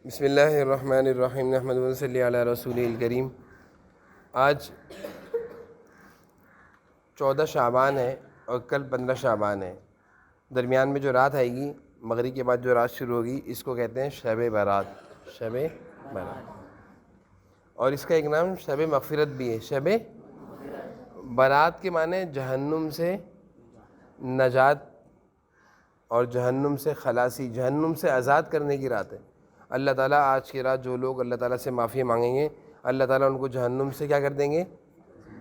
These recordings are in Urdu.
بسم اللہ الرحمن الرحیم نحمد و صلی علی رسول الکریم۔ آج 14 شعبان ہے اور کل 15 شعبان ہے۔ درمیان میں جو رات آئے گی، مغرب کے بعد جو رات شروع ہوگی، اس کو کہتے ہیں شب برات۔ شب برات، اور اس کا ایک نام شب مغفرت بھی ہے۔ شب برات کے معنی جہنم سے نجات اور جہنم سے خلاصی، جہنم سے آزاد کرنے کی رات ہے۔ اللہ تعالیٰ آج کی رات جو لوگ اللہ تعالیٰ سے معافی مانگیں گے، اللہ تعالیٰ ان کو جہنم سے کیا کر دیں گے؟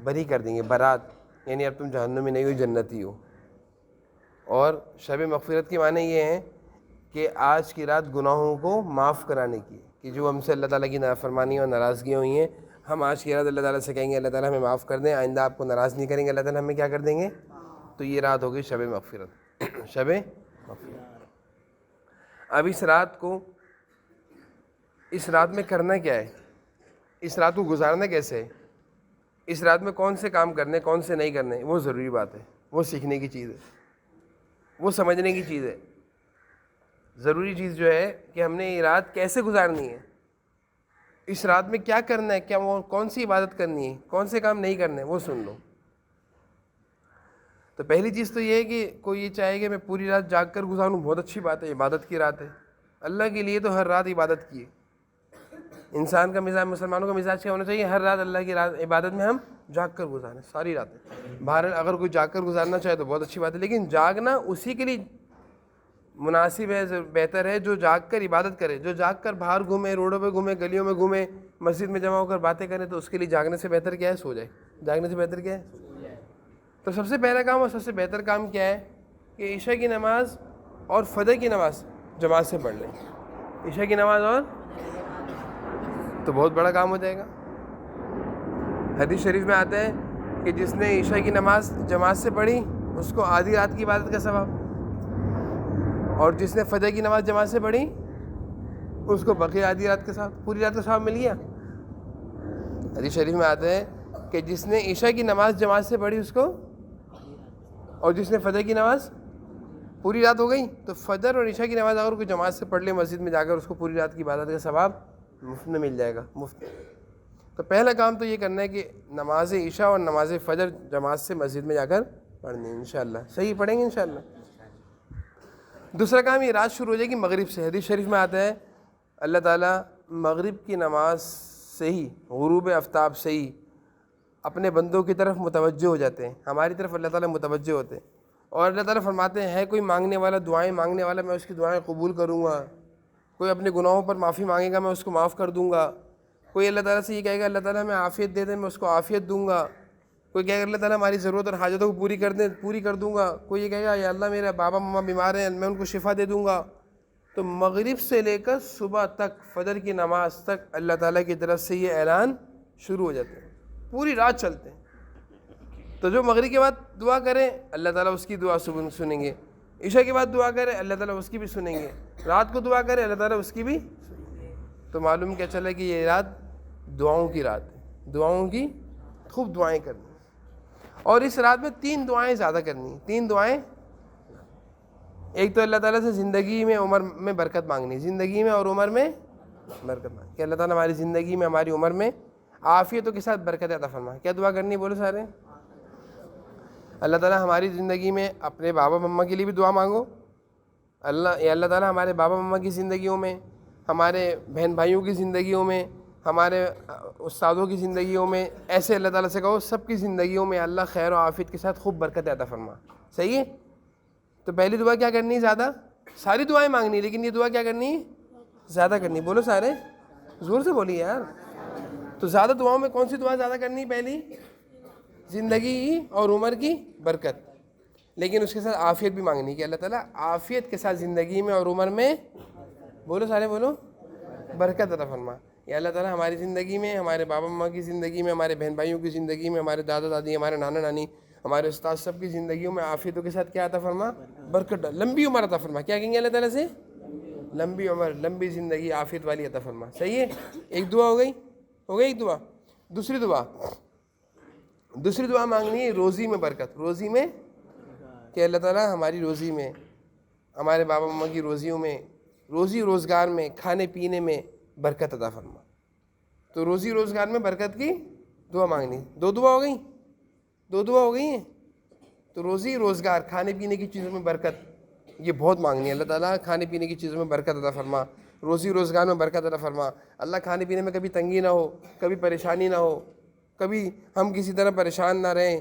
بری کر دیں گے۔ برات یعنی اب تم جہنم میں نہیں ہو، جنتی ہو۔ اور شب مغفرت کے معنی یہ ہیں کہ آج کی رات گناہوں کو معاف کرانے کی، کہ جو ہم سے اللہ تعالیٰ کی نافرمانی اور ناراضگیاں ہوئی ہیں، ہم آج کی رات اللہ تعالیٰ سے کہیں گے اللہ تعالیٰ ہمیں معاف کر دیں، آئندہ آپ کو ناراض نہیں کریں گے، اللہ تعالیٰ ہمیں کیا کر دیں گے؟ تو یہ رات ہوگی شب مغفرت۔ شب مغفرت۔ اب اس رات میں کرنا کیا ہے؟ اس رات کو گزارنا کیسے ہے؟ اس رات میں کون سے کام کرنے، کون سے نہیں کرنے، وہ ضروری بات ہے، وہ سیکھنے کی چیز ہے، وہ سمجھنے کی چیز ہے۔ ضروری چیز جو ہے کہ ہم نے یہ رات کیسے گزارنی ہے، اس رات میں کیا کرنا ہے، کیا کون سی عبادت کرنی ہے، کون سے کام نہیں کرنے، وہ سن لو۔ تو پہلی چیز تو یہ ہے کہ کوئی یہ چاہے کہ میں پوری رات جاگ کر گزاروں، بہت اچھی بات ہے، عبادت کی رات ہے۔ اللہ کے لیے تو ہر رات عبادت کی ہے۔ انسان کا مزاج، مسلمانوں کا مزاج کیا ہونا چاہیے؟ ہر رات اللہ کی رات عبادت میں ہم جاگ کر گزاریں، ساری راتیں۔ بہرحال اگر کوئی جاگ کر گزارنا چاہے تو بہت اچھی بات ہے، لیکن جاگنا اسی کے لیے مناسب ہے، بہتر ہے جو جاگ کر عبادت کرے۔ جو جاگ کر باہر گھومے، روڈوں پہ گھومے، گلیوں میں گھومے، مسجد میں جمع ہو کر باتیں کریں، تو اس کے لیے جاگنے سے بہتر کیا ہے؟ سو جائے۔ جاگنے سے بہتر کیا ہے؟ تو سب سے پہلا کام اور سب سے بہتر کام کیا ہے کہ عشاء کی نماز اور فجر کی نماز جماعت سے پڑھ لیں۔ عشاء کی نماز اور تو بہت بڑا کام ہو جائے گا۔ حدیث شریف میں آتا ہے کہ جس نے عشاء کی نماز جماعت سے پڑھی اس کو آدھی رات کی عبادت کا ثواب، اور جس نے فجر کی نماز جماعت سے پڑھی اس کو بقیہ آدھی رات کے ساتھ پوری رات کا ثواب مل گیا۔ حدیث شریف میں آتا ہے کہ جس نے عشاء کی نماز جماعت سے پڑھی اس کو، اور جس نے فجر کی نماز پوری رات ہو گئی، تو فجر اور عشاء کی نماز اگر کوئی جماعت سے پڑھ لے مسجد میں جا کر، اس کو پوری رات کی عبادت کا ثواب مفت میں مل جائے گا، مفت۔ تو پہلا کام تو یہ کرنا ہے کہ نماز عشاء اور نماز فجر جماعت سے مسجد میں جا کر پڑھنی ہے، انشاءاللہ صحیح پڑھیں گے انشاءاللہ۔ دوسرا کام، یہ رات شروع ہو جائے گی مغرب سے۔ حدیث شریف میں آتا ہے اللہ تعالیٰ مغرب کی نماز سے ہی، غروب آفتاب سے ہی اپنے بندوں کی طرف متوجہ ہو جاتے ہیں، ہماری طرف اللہ تعالیٰ متوجہ ہوتے ہیں، اور اللہ تعالیٰ فرماتے ہیں ہے کوئی مانگنے والا، دعائیں مانگنے والا، میں اس کی دعائیں قبول کروں گا۔ کوئی اپنے گناہوں پر معافی مانگے گا، میں اس کو معاف کر دوں گا۔ کوئی اللہ تعالیٰ سے یہ کہے گا اللہ تعالیٰ ہمیں عافیت دے دے، میں اس کو عافیت دوں گا۔ کوئی کہے گا اللہ تعالیٰ ہماری ضرورت اور حاجتوں کو پوری کر دوں گا۔ کوئی یہ کہے گا یا اللہ میرے بابا ماما بیمار ہیں، میں ان کو شفا دے دوں گا۔ تو مغرب سے لے کر صبح تک، فجر کی نماز تک اللہ تعالیٰ کی طرف سے یہ اعلان شروع ہو جاتے ہیں، پوری رات چلتے ہیں۔ تو جو مغرب کے بعد دعا کرے اللہ تعالیٰ اس کی دعا سنیں گے، عشاء کے بعد دعا کرے اللہ تعالیٰ اس کی بھی سنیں گے، رات کو دعا کرے اللہ تعالیٰ اس کی بھی۔ تو معلوم کیا چلا کہ یہ رات دعاؤں کی رات ہے، دعاؤں کی خوب دعائیں کرنی، اور اس رات میں 3 دعائیں زیادہ کرنی، 3 دعائیں۔ ایک تو اللہ تعالیٰ سے زندگی میں، عمر میں برکت مانگنی، زندگی میں اور عمر میں برکت مانگنی، کہ اللہ تعالیٰ ہماری زندگی میں، ہماری عمر میں عافیتوں کے ساتھ برکت عطا فرمائے۔ کیا دعا کرنی بولو سارے؟ اللہ تعالیٰ ہماری زندگی میں، اپنے بابا مما کے لیے بھی دعا مانگو، اللہ تعالیٰ ہمارے بابا مما کی زندگیوں میں، ہمارے بہن بھائیوں کی زندگیوں میں، ہمارے استادوں کی زندگیوں میں، ایسے اللہ تعالیٰ سے کہو سب کی زندگیوں میں اللہ خیر و عافیت کے ساتھ خوب برکت عطا فرما۔ صحیح ہے؟ تو پہلی دعا کیا کرنی ہے؟ زیادہ، ساری دعائیں مانگنی، لیکن یہ دعا کیا کرنی ہے؟ زیادہ کرنی۔ بولو سارے، زور سے بولیے یار۔ تو زیادہ دعاؤں میں کون سی دعا زیادہ کرنی؟ پہلی زندگی اور عمر کی برکت، لیکن اس کے ساتھ عافیت بھی مانگنی کہ اللہ تعالیٰ عافیت کے ساتھ زندگی میں اور عمر میں، بولو سارے بولو، برکت عطا فرما۔ یا اللہ تعالیٰ ہماری زندگی میں، ہمارے بابا ماں کی زندگی میں، ہمارے بہن بھائیوں کی زندگی میں، ہمارے دادا دادی، ہمارے نانا نانی، ہمارے استاد سب کی زندگیوں میں عافیتوں کے ساتھ کیا عطا فرما؟ برکت، لمبی عمر عطا فرما۔ کیا کہیں گے اللہ تعالیٰ سے؟ لمبی عمر، لمبی زندگی، عافیت والی عطا فرما۔ صحیح ہے؟ ایک دعا ہو گئی ایک دعا۔ دوسری دعا مانگنی ہے روزی میں برکت، روزی میں، کہ اللہ تعالیٰ ہماری روزی میں، ہمارے بابا ماما کی روزیوں میں روزی روزگار میں، کھانے پینے میں برکت عطا فرما. تو روزی روزگار میں برکت کی دعا مانگنی. دو دعا ہو گئیں، دو دعا ہو گئی ہیں. تو روزی روزگار، کھانے پینے کی چیزوں میں برکت، یہ بہت مانگنی ہے. اللہ تعالیٰ کھانے پینے کی چیزوں میں برکت عطا فرما، روزی روزگار میں برکت عطا فرما. اللہ کھانے پینے میں کبھی تنگی نہ ہو، کبھی پریشانی نہ ہو، کبھی ہم کسی طرح پریشان نہ رہیں.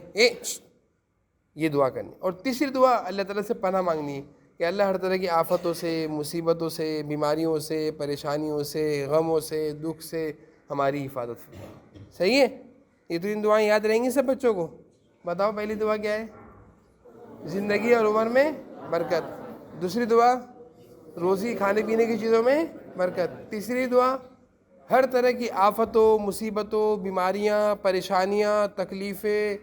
یہ دعا کرنی. اور تیسری دعا اللہ تعالیٰ سے پناہ مانگنی ہے کہ اللہ ہر طرح کی آفتوں سے، مصیبتوں سے، بیماریوں سے، پریشانیوں سے، غموں سے، دکھ سے ہماری حفاظت فرما. صحیح ہے؟ یہ تو ان دعائیں یاد رہیں گی سب بچوں کو. بتاؤ پہلی دعا کیا ہے؟ زندگی اور عمر میں برکت. دوسری دعا روزی کھانے پینے کی چیزوں میں برکت. تیسری دعا ہر طرح کی آفتوں، مصیبتوں، بیماریاں، پریشانیاں، تکلیفیں،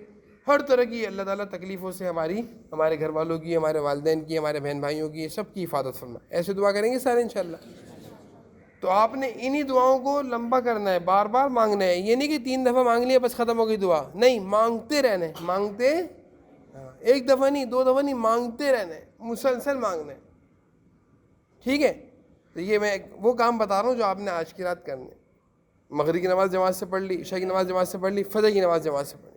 ہر طرح کی اللہ تعالیٰ تکلیفوں سے ہمارے گھر والوں کی، ہمارے والدین کی، ہمارے بہن بھائیوں کی، سب کی حفاظت فرما. ایسے دعا کریں گے سارے انشاءاللہ. تو آپ نے انہی دعاؤں کو لمبا کرنا ہے، بار بار مانگنا ہے. یہ نہیں کہ 3 دفعہ مانگ لیا بس ختم ہو گئی دعا. نہیں، مانگتے رہنا ہے. مانگتے، ایک دفعہ نہیں، 2 دفعہ نہیں، مانگتے رہنا ہے، مسلسل مانگنا ہے. ٹھیک ہے؟ تو یہ میں وہ کام بتا رہا ہوں جو آپ نے آج کی رات کرنے. مغرب کی نماز جماعت سے پڑھ لی، عشاء کی نماز جماعت سے پڑھ لی، فجر کی نماز جماعت سے پڑھ لی.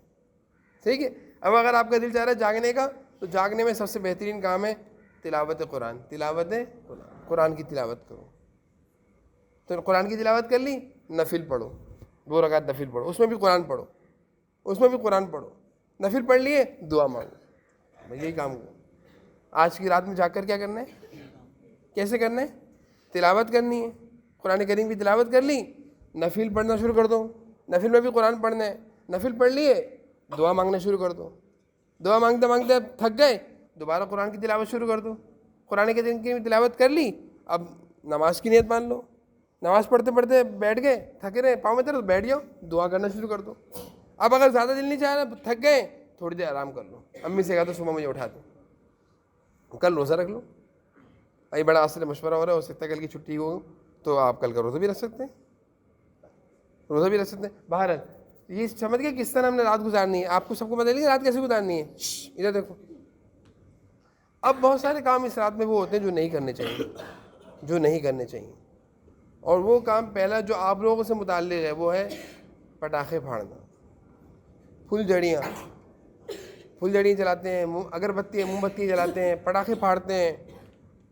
ٹھیک ہے؟ اب اگر آپ کا دل چاہ رہا ہے جاگنے کا، تو جاگنے میں سب سے بہترین کام ہے تلاوت قرآن. تلاوت قرآن کی تلاوت کرو. تو قرآن کی تلاوت کر لی، نفل پڑھو، 2 رکعت نفل پڑھو، اس میں بھی قرآن پڑھو، اس میں بھی قرآن پڑھو. نفل پڑھ لیے، دعا مانگو. بھائی یہی کام کرو. آج کی رات میں جا کر کیا کرنا ہے؟ کیسے کرنا ہے؟ تلاوت کرنی ہے. قرآن کریم کی تلاوت کر لی، نفل پڑھنا شروع کر دو. نفل میں بھی قرآن پڑھنا ہے. نفل پڑھ لیے، دعا مانگنا شروع کر دو. دعا مانگتے مانگتے تھک گئے، دوبارہ قرآن کی تلاوت شروع کر دو. قرآن کے دن کی تلاوت کر لی، اب نماز کی نیت مان لو. نماز پڑھتے پڑھتے بیٹھ گئے، تھکے رہے، پاؤں میں درد، بیٹھ جاؤ، دعا کرنا شروع کر دو. اب اگر زیادہ دل نہیں چاہ رہا، تھک گئے، تھوڑی دیر آرام کر لو. امی سے کہا تو صبح مجھے اٹھا دو، کل روزہ رکھ لو. بھائی بڑا آج سے مشورہ ہو رہا ہے، ہو سکتا ہے کل کی چھٹی ہو تو آپ کل کا روزہ بھی رکھ سکتے ہیں. روزہ بھی رکھ سکتے ہیں. باہر یہ سمجھ گئے کس طرح ہم نے رات گزارنی ہے. آپ کو سب کو پتہ نہیں رات کیسے گزارنی ہے. ادھر دیکھو. اب بہت سارے کام اس رات میں وہ ہوتے ہیں جو نہیں کرنے چاہیے، جو نہیں کرنے چاہیے. اور وہ کام پہلا جو آپ لوگوں سے متعلق ہے وہ ہے پٹاخے پھاڑنا. پھول جھڑیاں جلاتے ہیں، اگربتی موم بتی جلاتے ہیں، پٹاخے پھاڑتے ہیں.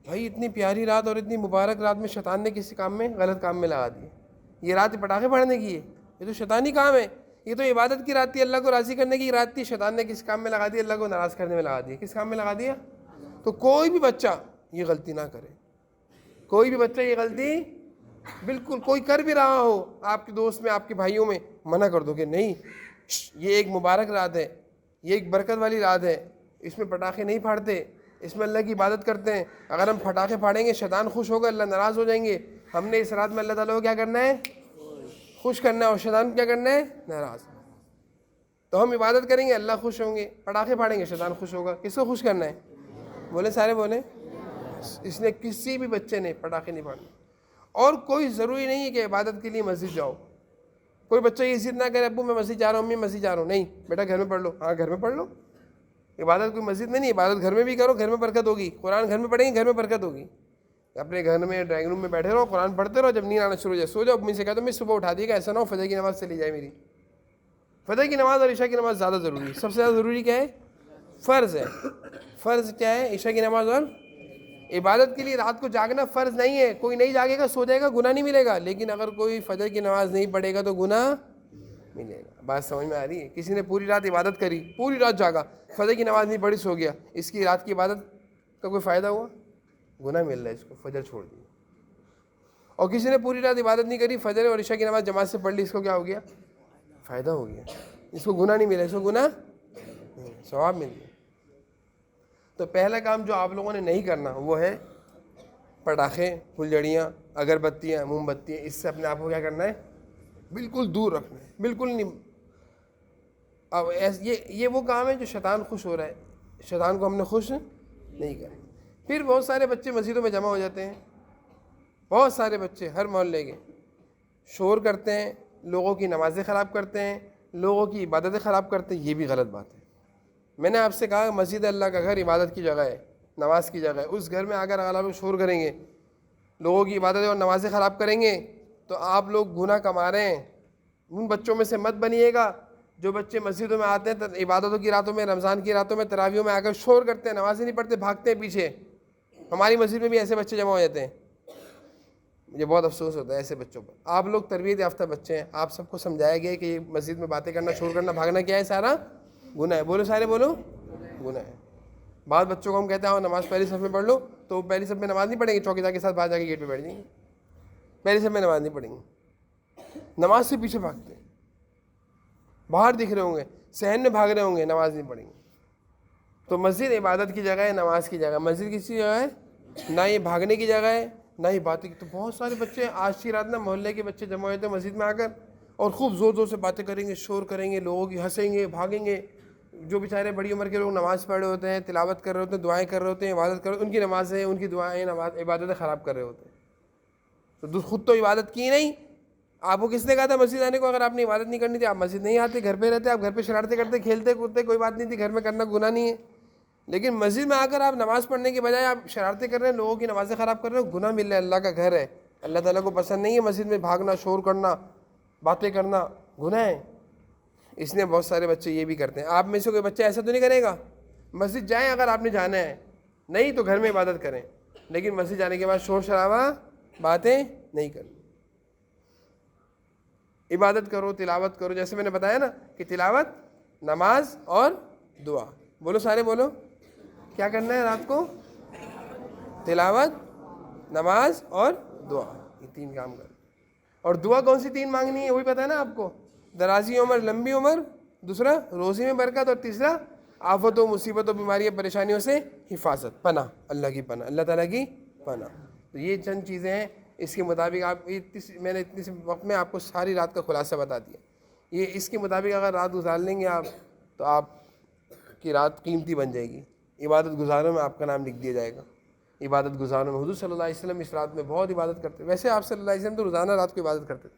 بھائی اتنی پیاری رات اور اتنی مبارک رات میں شیطان نے کسی کام میں، غلط کام میں لگا دی. یہ رات پٹاخے پھاڑنے کی ہے، یہ تو شیطانی کام ہے. یہ تو عبادت کی رات تھی، اللہ کو راضی کرنے کی رات تھی. شیطان نے کس کام میں لگا دی؟ اللہ کو ناراض کرنے میں لگا دی. کس کام میں لگا دیا؟ تو کوئی بھی بچہ یہ غلطی نہ کرے. کوئی بھی بچہ یہ غلطی، بالکل کوئی کر بھی رہا ہو آپ کے دوست میں، آپ کے بھائیوں میں، منع کر دو کہ نہیں، یہ ایک مبارک رات ہے، یہ ایک برکت والی رات ہے، اس میں پٹاخے نہیں پھاڑتے، اس میں اللہ کی عبادت کرتے ہیں. اگر ہم پٹاخے پھاڑیں گے شیطان خوش ہوگا، اللہ ناراض ہو جائیں گے. ہم نے اس رات میں اللہ تعالیٰ کو کیا کرنا ہے؟ خوش کرنا ہے. اور شیطان کیا کرنا ہے؟ ناراض. تو ہم عبادت کریں گے، اللہ خوش ہوں گے. پٹاخے پھاڑیں گے، شیطان خوش ہوگا. کس کو خوش کرنا ہے؟ بولے سارے بولے. اس نے کسی بھی بچے نے پٹاخے نہیں پھاڑنے. اور کوئی ضروری نہیں ہے کہ عبادت کے لیے مسجد جاؤ. کوئی بچہ یہ ضد نہ کرے ابو میں مسجد جا رہا ہوں، امی مسجد جا رہا ہوں. نہیں بیٹا گھر میں پڑھ لو. ہاں گھر میں پڑھ لو. عبادت کوئی مسجد میں نہیں، عبادت گھر میں بھی کرو، گھر میں برکت ہوگی. قرآن گھر میں پڑھیں گے، گھر میں برکت ہوگی. اپنے گھر میں ڈرائنگ روم میں بیٹھے رہو، قرآن پڑھتے رہو. جب نیند آنا شروع ہو جائے سو جاؤ. امی سے کہا تو میں صبح اٹھا دیے گا، ایسا نہ ہو فجر کی نماز چلی جائے میری. فجر کی نماز اور عشاء کی نماز زیادہ ضروری ہے. سب سے زیادہ ضروری کیا ہے؟ فرض ہے. فرض کیا ہے؟ عشاء کی نماز. اور عبادت کے لیے رات کو جاگنا فرض نہیں ہے. کوئی نہیں جاگے گا، سو جائے گا، گناہ نہیں ملے گا. لیکن اگر کوئی فجر کی نماز نہیں پڑھے گا تو گناہ ملے گا. بات سمجھ میں آ رہی ہے؟ کسی نے پوری رات عبادت کری، پوری رات جاگا، فجر کی نماز نہیں پڑھی، سو گیا، اس کی رات کی عبادت کا کوئی فائدہ ہوا؟ گناہ مل رہا ہے اس کو، فجر چھوڑ دی. اور کسی نے پوری رات عبادت نہیں کری، فجر اور عشاء کی نماز جماعت سے پڑھ لی، اس کو کیا ہو گیا؟ فائدہ ہو گیا. اس کو گناہ نہیں ملا، اس کو گناہ ثواب مل گیا. تو پہلا کام جو آپ لوگوں نے نہیں کرنا وہ ہے پٹاخے، پھلجھڑیاں، اگربتیاں، موم بتیاں. اس سے اپنے آپ کو کیا کرنا ہے؟ بالکل دور رکھنا ہے، بالکل نہیں. اب یہ وہ کام ہے جو شیطان خوش ہو رہا ہے. شیطان کو ہم نے خوش نہیں کرنا. پھر بہت سارے بچے مسجدوں میں جمع ہو جاتے ہیں. بہت سارے بچے ہر محلے کے شور کرتے ہیں، لوگوں کی نمازیں خراب کرتے ہیں، لوگوں کی عبادتیں خراب کرتے ہیں. یہ بھی غلط بات ہے. میں نے آپ سے کہا مسجد اللہ کا گھر عبادت کی جگہ ہے، نماز کی جگہ ہے. اس گھر میں اگر آپ لوگ شور کریں گے لوگوں کی عبادتیں اور نمازیں خراب کریں گے تو آپ لوگ گناہ کما رہے ہیں. ان بچوں میں سے مت بنیے گا جو بچے مسجدوں میں آتے ہیں عبادتوں کی راتوں میں, رمضان کی راتوں میں, تراویحوں میں آ کر شور کرتے ہیں, نمازیں نہیں پڑھتے, بھاگتے ہیں پیچھے. ہماری مسجد میں بھی ایسے بچے جمع ہو جاتے ہیں. مجھے بہت افسوس ہوتا ہے ایسے بچوں پر. آپ لوگ تربیت یافتہ بچے ہیں, آپ سب کو سمجھایا گیا ہے کہ یہ مسجد میں باتیں کرنا, شور کرنا, بھاگنا کیا ہے, سارا گناہ ہے. بولو سارے بولو, گناہ ہے. بعض بچوں کو ہم کہتے ہیں آؤ نماز پہلی صف میں پڑھ لو, تو وہ پہلی صف میں نماز نہیں پڑھیں گے, چوکیدار کے ساتھ باہر جا کے گیٹ پہ بیٹھ جائیں گے. پہلی صف میں نماز نہیں پڑھیں گے, نماز سے پیچھے بھاگتے ہیں. باہر دکھ رہے ہوں گے, صحن میں بھاگ رہے ہوں گے, نماز نہیں پڑھیں گے. تو مسجد عبادت کی جگہ ہے, نماز کی جگہ. مسجد کسی جگہ ہے, نہ یہ بھاگنے کی جگہ ہے, نہ ہی باتیں کی. تو بہت سارے بچے آج کی رات نا محلے کے بچے جمع ہوئے تھے مسجد میں آ کر, اور خوب زور زور سے باتیں کریں گے, شور کریں گے, لوگوں کی ہنسیں گے, بھاگیں گے. جو بیچارے بڑی عمر کے لوگ نماز پڑھ رہے ہوتے ہیں, تلاوت کر رہے ہوتے ہیں, دعائیں کر رہے ہوتے ہیں, عبادت کر رہے ہوتے ہیں, ان کی نمازیں, ان کی دعائیں, عبادتیں خراب کر رہے ہوتے ہیں. تو خود تو عبادت کی نہیں, آپ کو کس نے کہا تھا مسجد آنے کو؟ اگر آپ نے عبادت نہیں کرنی تھی آپ مسجد نہیں آتے, گھر پہ رہتے, آپ گھر پہ شرارتیں کرتے, کھیلتے کودتے, کوئی بات نہیں تھی, گھر میں کرنا گناہ نہیں ہے. لیکن مسجد میں آ کر آپ نماز پڑھنے کے بجائے آپ شرارتیں کر رہے ہیں, لوگوں کی نمازیں خراب کر رہے ہیں, گناہ مل رہا ہے. اللہ کا گھر ہے, اللہ تعالیٰ کو پسند نہیں ہے مسجد میں بھاگنا, شور کرنا, باتیں کرنا, گناہ ہے. اس لیے بہت سارے بچے یہ بھی کرتے ہیں. آپ میں سے کوئی بچہ ایسا تو نہیں کرے گا. مسجد جائیں اگر آپ نے جانا ہے, نہیں تو گھر میں عبادت کریں, لیکن مسجد جانے کے بعد شور شرابہ, باتیں نہیں کرنی. عبادت کرو, تلاوت کرو, جیسے میں نے بتایا نا کہ تلاوت, نماز اور دعا. بولو سارے بولو, کیا کرنا ہے رات کو؟ تلاوت, نماز اور دعا, یہ تین کام کرنا. اور دعا کون سی تین مانگنی ہے وہی پتہ ہے نا آپ کو؟ درازی عمر, لمبی عمر, دوسرا روزی میں برکت, اور تیسرا آفتوں, مصیبتوں, بیماریوں, پریشانیوں سے حفاظت, پناہ, اللہ کی پناہ, اللہ تعالیٰ کی پناہ. تو یہ چند چیزیں ہیں. اس کے مطابق آپ, میں نے اتنی سی وقت میں آپ کو ساری رات کا خلاصہ بتا دیا. یہ اس کے مطابق اگر رات گزار لیں گے آپ, تو آپ کی رات قیمتی بن جائے گی. عبادت گزاروں میں آپ کا نام لکھ دیا جائے گا. عبادت گزاروں میں حضور صلی اللہ علیہ وسلم اس رات میں بہت عبادت کرتے. ویسے آپ صلی اللہ علیہ وسلم تو روزانہ رات کو عبادت کرتے تھے.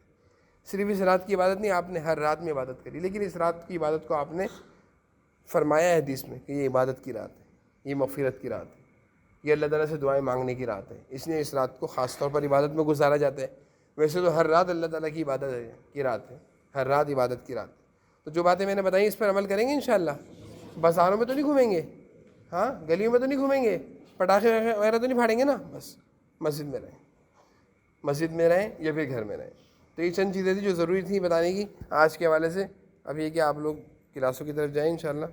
صرف اس رات کی عبادت نہیں, آپ نے ہر رات میں عبادت کری, لیکن اس رات کی عبادت کو آپ نے فرمایا ہے حدیث میں کہ یہ عبادت کی رات ہے, یہ مغفرت کی رات ہے, یہ اللہ تعالیٰ سے دعائیں مانگنے کی رات ہے. اس لیے اس رات کو خاص طور پر عبادت میں گزارا جاتا ہے. ویسے تو ہر رات اللہ تعالیٰ کی عبادت کی رات ہے, ہر رات عبادت کی رات. تو جو باتیں میں نے بتائیں اس پر عمل کریں گے انشاءاللہ. بازاروں میں تو نہیں گھومیں گے, ہاں گلیوں میں تو نہیں گھومیں گے, پٹاخے وغیرہ تو نہیں پھاڑیں گے نا, بس مسجد میں رہیں, مسجد میں رہیں یا پھر گھر میں رہیں. تو یہ چند چیزیں تھیں جو ضروری تھیں بتانے کی آج کے حوالے سے. اب یہ کہ آپ لوگ کلاسوں کی طرف جائیں انشاءاللہ.